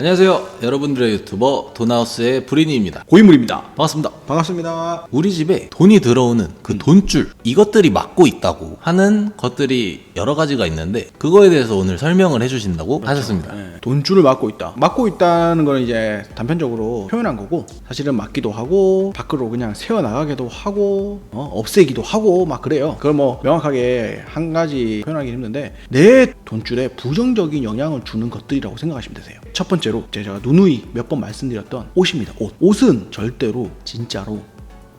안녕하세요. 여러분들의 유튜버 돈하우스의 브리니입니다. 고인물입니다. 반갑습니다. 반갑습니다. 우리 집에 돈이 들어오는 그 돈줄, 이것들이 막고 있다고 하는 것들이 여러 가지가 있는데 그거에 대해서 오늘 설명을 해주신다고 하셨습니다. 네, 돈줄을 막고 있다. 막고 있다는 건 이제 단편적으로 표현한 거고, 사실은 막기도 하고 밖으로 그냥 새어 나가기도 하고 없애기도 하고 막 그래요. 그걸 뭐 명확하게 한 가지 표현하기 힘든데, 내 돈줄에 부정적인 영향을 주는 것들이라고 생각하시면 되세요. 첫 번째로 제가 누누이 몇 번 말씀드렸던 옷입니다. 옷은 절대로 진짜로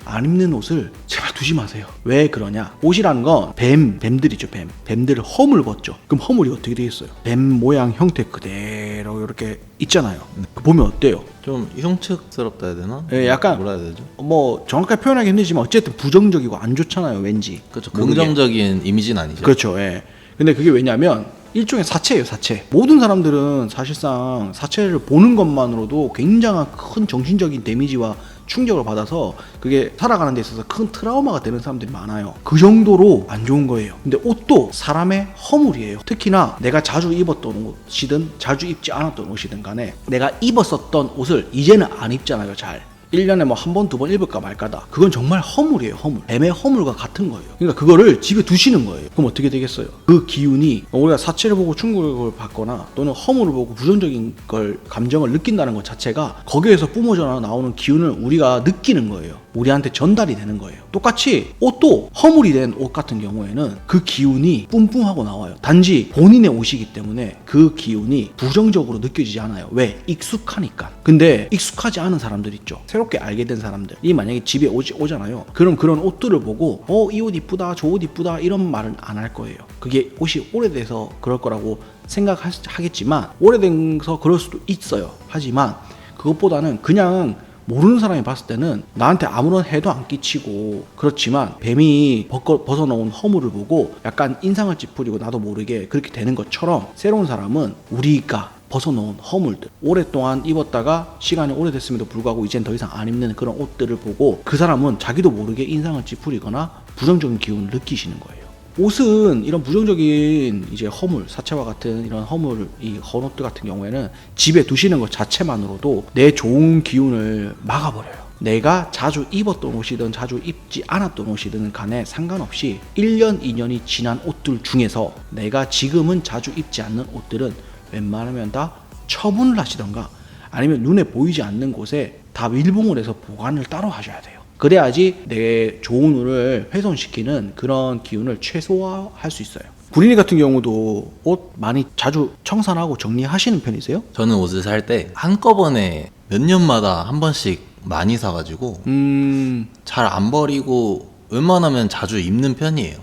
안 입는 옷을 제발 두지 마세요. 왜 그러냐? 옷이라는 건 뱀들이죠. 뱀들을 허물벗죠. 그럼 허물이 어떻게 되겠어요? 뱀 모양 형태 그대로 이렇게 있잖아요. 그 보면 어때요? 좀 흉측스럽다 해야 되나? 예, 약간 뭐라 해야 되죠? 뭐 정확하게 표현하기 힘들지만 어쨌든 부정적이고 안 좋잖아요. 왠지. 그렇죠. 모르게. 긍정적인 이미지는 아니죠. 그렇죠. 예. 근데 그게 왜냐면 일종의 사체예요, 사체. 모든 사람들은 사실상 사체를 보는 것만으로도 굉장한 큰 정신적인 데미지와 충격을 받아서 그게 살아가는 데 있어서 큰 트라우마가 되는 사람들이 많아요. 그 정도로 안 좋은 거예요. 근데 옷도 사람의 허물이에요. 특히나 내가 자주 입었던 옷이든 자주 입지 않았던 옷이든 간에 내가 입었었던 옷을 이제는 안 입잖아요, 잘. 1년에 뭐 한 번, 두 번 입을까 말까다. 그건 정말 허물이에요, 허물. 뱀의 허물과 같은 거예요. 그러니까 그거를 집에 두시는 거예요. 그럼 어떻게 되겠어요? 그 기운이 우리가 사체를 보고 충격을 받거나 또는 허물을 보고 부정적인 걸 감정을 느낀다는 것 자체가 거기에서 뿜어져 나오는 기운을 우리가 느끼는 거예요. 우리한테 전달이 되는 거예요. 똑같이 옷도 허물이 된 옷 같은 경우에는 그 기운이 뿜뿜하고 나와요. 단지 본인의 옷이기 때문에 그 기운이 부정적으로 느껴지지 않아요. 왜? 익숙하니까. 근데 익숙하지 않은 사람들 있죠. 새롭게 알게 된 사람들이 만약에 집에 오잖아요. 그럼 그런 옷들을 보고 이 옷 이쁘다, 저 옷 이쁘다 이런 말은 안 할 거예요. 그게 옷이 오래돼서 그럴 거라고 생각하겠지만 오래돼서 그럴 수도 있어요. 하지만 그것보다는 그냥 모르는 사람이 봤을 때는 나한테 아무런 해도 안 끼치고, 그렇지만 뱀이 벗어놓은 허물을 보고 약간 인상을 찌푸리고 나도 모르게 그렇게 되는 것처럼, 새로운 사람은 우리가 벗어놓은 허물들, 오랫동안 입었다가 시간이 오래됐음에도 불구하고 이젠 더 이상 안 입는 그런 옷들을 보고 그 사람은 자기도 모르게 인상을 찌푸리거나 부정적인 기운을 느끼시는 거예요. 옷은 이런 부정적인 이제 허물, 사체와 같은 이런 허물, 이 헌옷들 같은 경우에는 집에 두시는 것 자체만으로도 내 좋은 기운을 막아버려요. 내가 자주 입었던 옷이든 자주 입지 않았던 옷이든 간에 상관없이 1년, 2년이 지난 옷들 중에서 내가 지금은 자주 입지 않는 옷들은 웬만하면 다 처분을 하시던가 아니면 눈에 보이지 않는 곳에 다 밀봉을 해서 보관을 따로 하셔야 돼요. 그래야지 내 좋은 운을 훼손시키는 그런 기운을 최소화할 수 있어요. 구린이 같은 경우도 옷 많이 자주 청산하고 정리하시는 편이세요? 저는 옷을 살 때 한꺼번에 몇 년마다 한 번씩 많이 사가지고 잘 안 버리고 웬만하면 자주 입는 편이에요.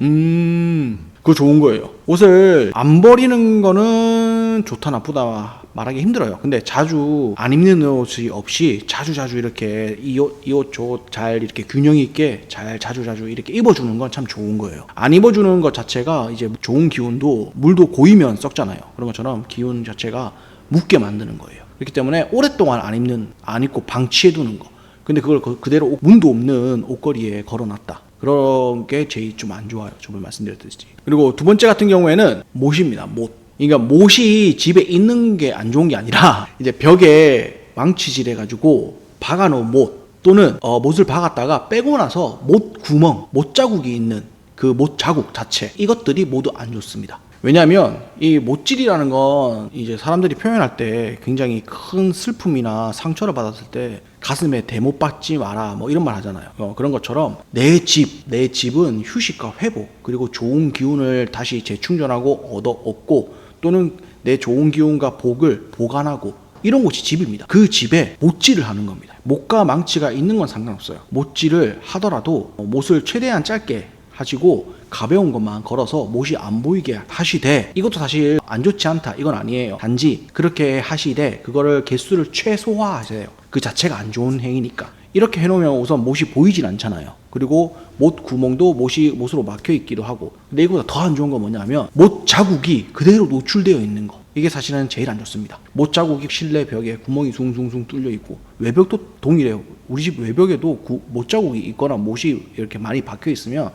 그거 좋은 거예요. 옷을 안 버리는 거는 좋다 나쁘다 말하기 힘들어요. 근데 자주 안 입는 옷이 없이 자주 이렇게 이 옷 저 옷 잘 이렇게 균형 있게 잘 자주 이렇게 입어주는 건 참 좋은 거예요. 안 입어주는 것 자체가 이제 좋은 기운도, 물도 고이면 썩잖아요. 그런 것처럼 기운 자체가 묻게 만드는 거예요. 그렇기 때문에 오랫동안 안 입고 방치해두는 거. 근데 그걸 그대로 문도 없는 옷걸이에 걸어놨다. 그런 게 제일 좀 안 좋아요. 저번에 말씀드렸듯이. 그리고 두 번째 같은 경우에는 못입니다. 못. 그러니까 못이 집에 있는 게 안 좋은 게 아니라 이제 벽에 망치질 해가지고 박아놓은 못, 또는 못을 박았다가 빼고 나서 못 구멍, 못 자국이 있는 그 못 자국 자체, 이것들이 모두 안 좋습니다. 왜냐하면 이 못질이라는 건 이제 사람들이 표현할 때 굉장히 큰 슬픔이나 상처를 받았을 때 가슴에 대못 박지 마라 뭐 이런 말 하잖아요. 그런 것처럼 내 집은 휴식과 회복, 그리고 좋은 기운을 다시 재충전하고 얻고 또는 내 좋은 기운과 복을 보관하고 이런 곳이 집입니다. 그 집에 못질을 하는 겁니다. 못과 망치가 있는 건 상관없어요. 못질을 하더라도 못을 최대한 짧게 하시고 가벼운 것만 걸어서 못이 안 보이게 하시되, 이것도 사실 안 좋지 않다 이건 아니에요. 단지 그렇게 하시되 그거를 개수를 최소화하세요. 그 자체가 안 좋은 행위니까. 이렇게 해놓으면 우선 못이 보이진 않잖아요. 그리고 못 구멍도 못으로 막혀 있기도 하고. 근데 이거보다 더 안 좋은 건 뭐냐면 못 자국이 그대로 노출되어 있는 거. 이게 사실은 제일 안 좋습니다. 못 자국이 실내 벽에 구멍이 숭숭숭 뚫려 있고, 외벽도 동일해요. 우리 집 외벽에도 못 자국이 있거나 못이 이렇게 많이 박혀 있으면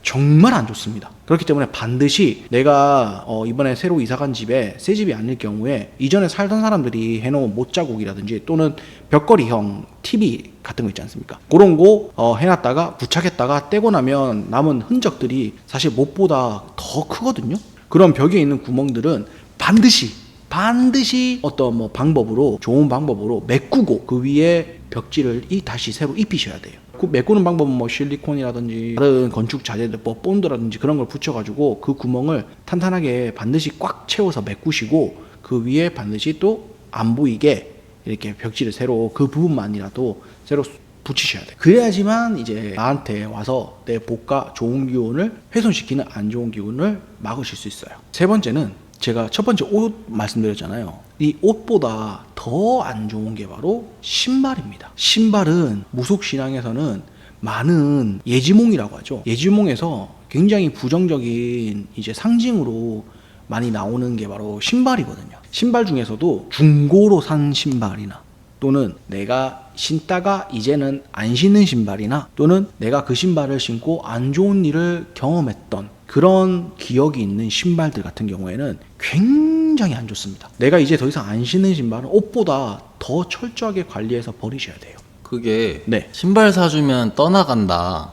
정말 안 좋습니다. 그렇기 때문에 반드시 내가 이번에 새로 이사간 집에 새 집이 아닐 경우에 이전에 살던 사람들이 해놓은 못자국이라든지 또는 벽걸이형 TV 같은 거 있지 않습니까? 그런 거 해놨다가 부착했다가 떼고 나면 남은 흔적들이 사실 못보다 더 크거든요. 그런 벽에 있는 구멍들은 반드시 어떤 뭐 방법으로, 좋은 방법으로 메꾸고 그 위에 벽지를 다시 새로 입히셔야 돼요. 그 메꾸는 방법은 뭐 실리콘이라든지 다른 건축 자재들, 뭐 본드라든지 그런 걸 붙여가지고 그 구멍을 탄탄하게 반드시 꽉 채워서 메꾸시고 그 위에 반드시 또 안 보이게 이렇게 벽지를 새로 그 부분만이라도 새로 붙이셔야 돼요. 그래야지만 이제 나한테 와서 내 복과 좋은 기운을 훼손시키는 안 좋은 기운을 막으실 수 있어요. 세 번째는 제가 첫 번째 옷 말씀드렸잖아요. 이 옷보다 더 안 좋은 게 바로 신발입니다. 신발은 무속신앙에서는 많은 예지몽이라고 하죠. 예지몽에서 굉장히 부정적인 이제 상징으로 많이 나오는 게 바로 신발이거든요. 신발 중에서도 중고로 산 신발이나 또는 내가 신다가 이제는 안 신는 신발이나 또는 내가 그 신발을 신고 안 좋은 일을 경험했던 그런 기억이 있는 신발들 같은 경우에는 굉장히 안 좋습니다. 내가 이제 더 이상 안 신는 신발은 옷보다 더 철저하게 관리해서 버리셔야 돼요. 그게 네. 신발 사주면 떠나간다.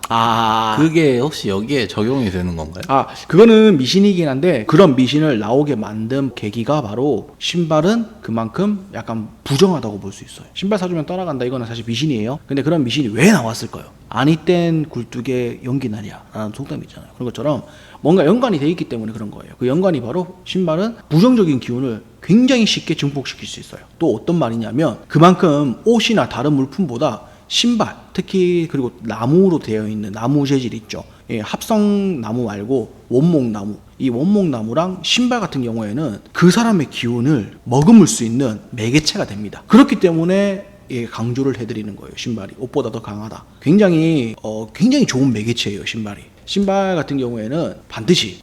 그게 혹시 여기에 적용이 되는 건가요? 그거는 미신이긴 한데 그런 미신을 나오게 만든 계기가 바로 신발은 그만큼 약간 부정하다고 볼 수 있어요. 신발 사주면 떠나간다 이거는 사실 미신이에요. 근데 그런 미신이 왜 나왔을까요? 아니 땐 굴뚝에 연기 나랴 라는 속담이 있잖아요. 그런 것처럼 뭔가 연관이 돼 있기 때문에 그런 거예요. 그 연관이 바로 신발은 부정적인 기운을 굉장히 쉽게 증폭시킬 수 있어요. 또 어떤 말이냐면 그만큼 옷이나 다른 물품보다 신발, 특히 그리고 나무로 되어 있는 나무 재질 있죠. 합성나무 말고 원목나무. 이 원목나무랑 신발 같은 경우에는 그 사람의 기운을 머금을 수 있는 매개체가 됩니다. 그렇기 때문에 강조를 해드리는 거예요. 신발이 옷보다 더 강하다. 굉장히 좋은 매개체예요. 신발 같은 경우에는 반드시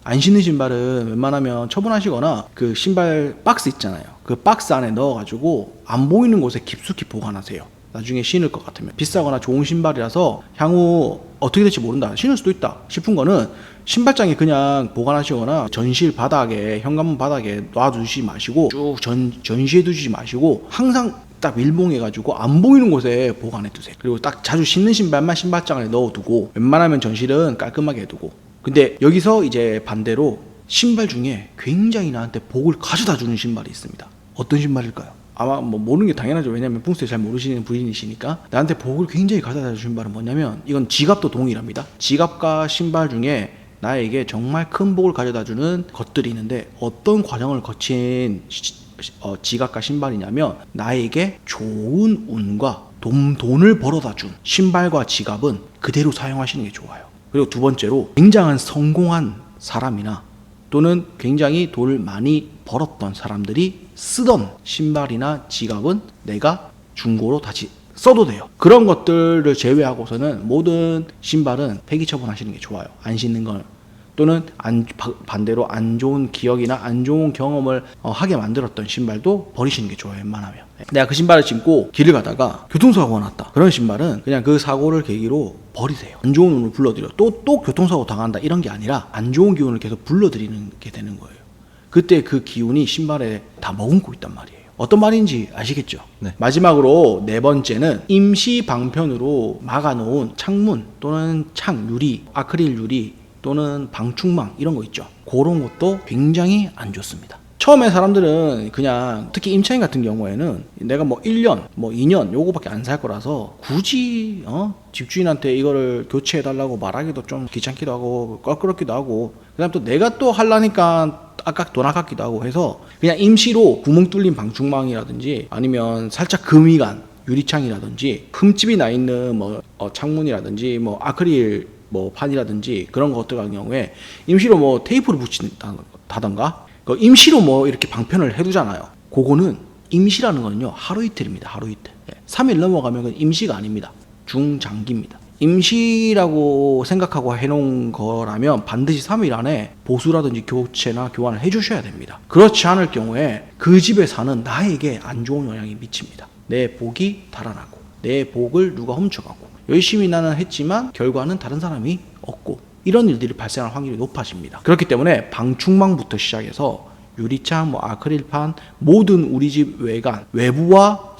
안 신는 신발은 웬만하면 처분하시거나 그 신발 박스 있잖아요. 그 박스 안에 넣어가지고 안 보이는 곳에 깊숙이 보관하세요. 나중에 신을 것 같으면. 비싸거나 좋은 신발이라서 향후 어떻게 될지 모른다, 신을 수도 있다 싶은 거는 신발장에 그냥 보관하시거나 전실 바닥에, 현관문 바닥에 놔두지 마시고 쭉 전시해 두지 마시고 항상 딱 밀봉해가지고 안 보이는 곳에 보관해 두세요. 그리고 딱 자주 신는 신발만 신발장에 넣어두고 웬만하면 전실은 깔끔하게 해두고. 근데 여기서 이제 반대로 신발 중에 굉장히 나한테 복을 가져다 주는 신발이 있습니다. 어떤 신발일까요? 아마 뭐 모르는 게 당연하죠. 왜냐면 풍수에 잘 모르시는 부인이시니까. 나한테 복을 굉장히 가져다 주는 신발은 뭐냐면 이건 지갑도 동일합니다. 지갑과 신발 중에 나에게 정말 큰 복을 가져다 주는 것들이 있는데 어떤 과정을 거친 지갑과 신발이냐면 나에게 좋은 운과 돈을 벌어다 준 신발과 지갑은 그대로 사용하시는 게 좋아요. 그리고 두 번째로 굉장한 성공한 사람이나 또는 굉장히 돈을 많이 벌었던 사람들이 쓰던 신발이나 지갑은 내가 중고로 다시 써도 돼요. 그런 것들을 제외하고서는 모든 신발은 폐기 처분하시는 게 좋아요. 안 신는 건 또는 반대로 안 좋은 기억이나 안 좋은 경험을 하게 만들었던 신발도 버리시는 게 좋아요. 웬만하면. 내가 그 신발을 신고 길을 가다가 교통사고가 났다. 그런 신발은 그냥 그 사고를 계기로 버리세요. 안 좋은 운을 불러들여 또 교통사고 당한다 이런 게 아니라 안 좋은 기운을 계속 불러들이는 게 되는 거예요. 그때 그 기운이 신발에 다 머금고 있단 말이에요. 어떤 말인지 아시겠죠? 네. 마지막으로 네 번째는 임시 방편으로 막아놓은 창문 또는 창 유리, 아크릴 유리 또는 방충망 이런 거 있죠. 그런 것도 굉장히 안 좋습니다. 처음에 사람들은 그냥 특히 임차인 같은 경우에는 내가 뭐 1년, 뭐 2년 요거밖에 안 살 거라서 굳이 집주인한테 이거를 교체해달라고 말하기도 좀 귀찮기도 하고 껄끄럽기도 하고 그다음 또 내가 또 하려니까 돈 아깝기도 하고 해서 그냥 임시로 구멍 뚫린 방충망이라든지 아니면 살짝 금이 간 유리창이라든지 흠집이 나 있는 뭐 창문이라든지 뭐 아크릴 뭐 판이라든지 그런 것들 같은 경우에 임시로 뭐 테이프를 붙인다던가 임시로 뭐 이렇게 방편을 해두잖아요. 그거는 임시라는 거는요 하루 이틀입니다. 하루 이틀. 3일 넘어가면 그건 임시가 아닙니다. 중장기입니다. 임시라고 생각하고 해놓은 거라면 반드시 3일 안에 보수라든지 교체나 교환을 해주셔야 됩니다. 그렇지 않을 경우에 그 집에 사는 나에게 안 좋은 영향이 미칩니다. 내 복이 달아나고 내 복을 누가 훔쳐가고 열심히 나는 했지만 결과는 다른 사람이 얻고 이런 일들이 발생할 확률이 높아집니다. 그렇기 때문에 방충망부터 시작해서 유리창, 아크릴판 모든 우리 집 외관 외부와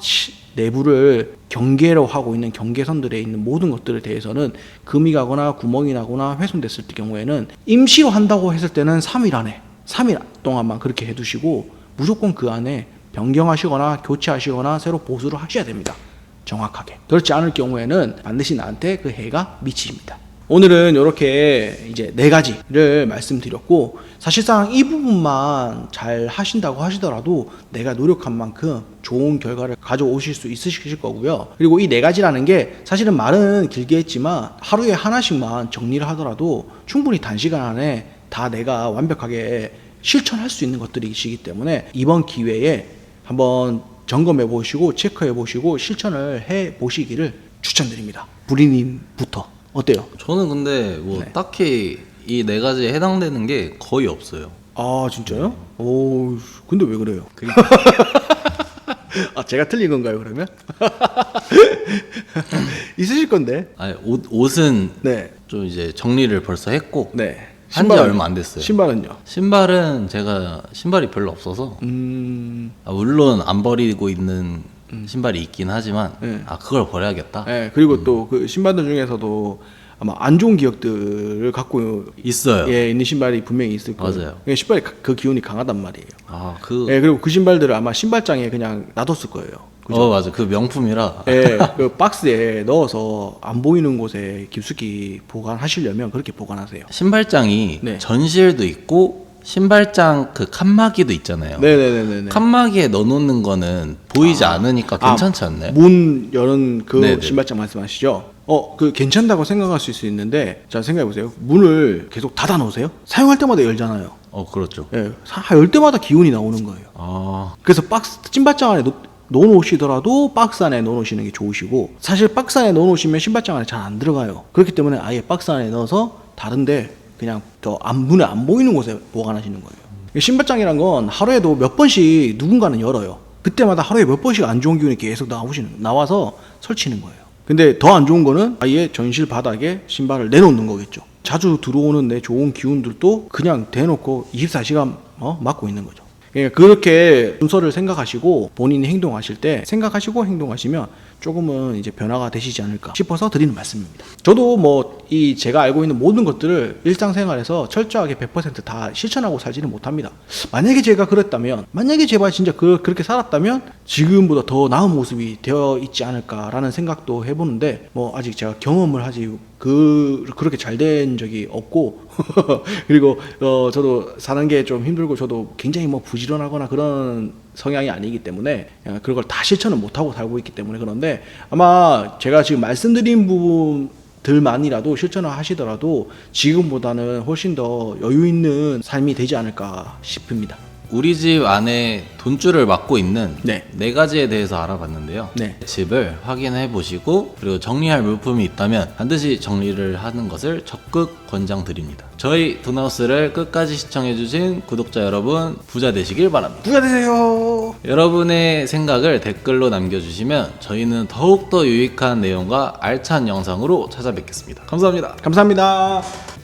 내부를 경계로 하고 있는 경계선들에 있는 모든 것들에 대해서는 금이 가거나 구멍이 나거나 훼손됐을 때 경우에는 임시로 한다고 했을 때는 3일 동안만 그렇게 해두시고 무조건 그 안에 변경하시거나 교체하시거나 새로 보수를 하셔야 됩니다. 정확하게. 그렇지 않을 경우에는 반드시 나한테 그 해가 미칩니다. 오늘은 이렇게 이제 4가지를 말씀드렸고, 사실상 이 부분만 잘 하신다고 하시더라도 내가 노력한 만큼 좋은 결과를 가져오실 수 있으실 거고요. 그리고 이 4가지라는 게 사실은 말은 길게 했지만 하루에 하나씩만 정리를 하더라도 충분히 단시간 안에 다 내가 완벽하게 실천할 수 있는 것들이시기 때문에 이번 기회에 한번 점검해 보시고 체크해 보시고 실천을 해 보시기를 추천드립니다. 부리님부터 어때요? 저는 근데 뭐 네. 딱히 이 4가지에 해당되는 게 거의 없어요. 아 진짜요? 오 근데 왜 그래요? 아 제가 틀린 건가요 그러면? 있으실 건데. 아니, 옷은 네. 좀 이제 정리를 벌써 했고 네. 한지 얼마 안 됐어요. 신발은요? 신발은 제가 신발이 별로 없어서 물론 안 버리고 있는 신발이 있긴 하지만 네. 그걸 버려야겠다. 네. 그리고 또 그 신발들 중에서도 아마 안 좋은 기억들을 갖고 있어요. 있는 신발이 분명히 있을 거예요. 맞아요. 신발이 그 기운이 강하단 말이에요. 그리고 그 신발들을 아마 신발장에 그냥 놔뒀을 거예요. 그죠? 맞아. 그 명품이라. 그 박스에 넣어서 안 보이는 곳에 깊숙이 보관하시려면 그렇게 보관하세요. 신발장이 네. 전실도 있고 신발장 그 칸막이도 있잖아요. 네네네네. 칸막이에 넣어놓는 거는 보이지 않으니까 괜찮지 않나요? 문 여는 그 네네. 신발장 말씀하시죠? 그 괜찮다고 생각할 수 있는데 자 생각해 보세요. 문을 계속 닫아 놓으세요. 사용할 때마다 열잖아요. 그렇죠. 열 때마다 기운이 나오는 거예요. 그래서 박스 신발장 안에 넣어놓으시더라도 박스 안에 넣어놓으시는 게 좋으시고, 사실 박스 안에 넣어놓으시면 신발장 안에 잘 안 들어가요. 그렇기 때문에 아예 박스 안에 넣어서 다른데 그냥 문에 안 보이는 곳에 보관하시는 거예요. 신발장이란 건 하루에도 몇 번씩 누군가는 열어요. 그때마다 하루에 몇 번씩 안 좋은 기운이 계속 나와서 설치는 거예요. 근데 더 안 좋은 거는 아예 전실 바닥에 신발을 내놓는 거겠죠. 자주 들어오는 내 좋은 기운들도 그냥 대놓고 24시간 막고 있는 거죠. 그렇게 순서를 생각하시고 본인이 행동하실 때 생각하시고 행동하시면 조금은 이제 변화가 되시지 않을까 싶어서 드리는 말씀입니다. 저도 제가 알고 있는 모든 것들을 일상생활에서 철저하게 100%다 실천하고 살지는 못합니다. 만약에 제가 진짜 그렇게 살았다면 지금보다 더 나은 모습이 되어 있지 않을까라는 생각도 해보는데 아직 제가 경험을 하지 그렇게 잘 된 적이 없고 그리고 저도 사는 게 좀 힘들고 저도 굉장히 부지런하거나 그런 성향이 아니기 때문에 그런 걸 다 실천을 못하고 살고 있기 때문에 그런데 아마 제가 지금 말씀드린 부분들만이라도 실천을 하시더라도 지금보다는 훨씬 더 여유 있는 삶이 되지 않을까 싶습니다. 우리 집 안에 돈줄을 막고 있는 네. 4가지에 대해서 알아봤는데요. 네. 집을 확인해 보시고 그리고 정리할 물품이 있다면 반드시 정리를 하는 것을 적극 권장드립니다. 저희 돈하우스를 끝까지 시청해 주신 구독자 여러분 부자 되시길 바랍니다. 부자 되세요. 여러분의 생각을 댓글로 남겨주시면 저희는 더욱더 유익한 내용과 알찬 영상으로 찾아뵙겠습니다. 감사합니다. 감사합니다.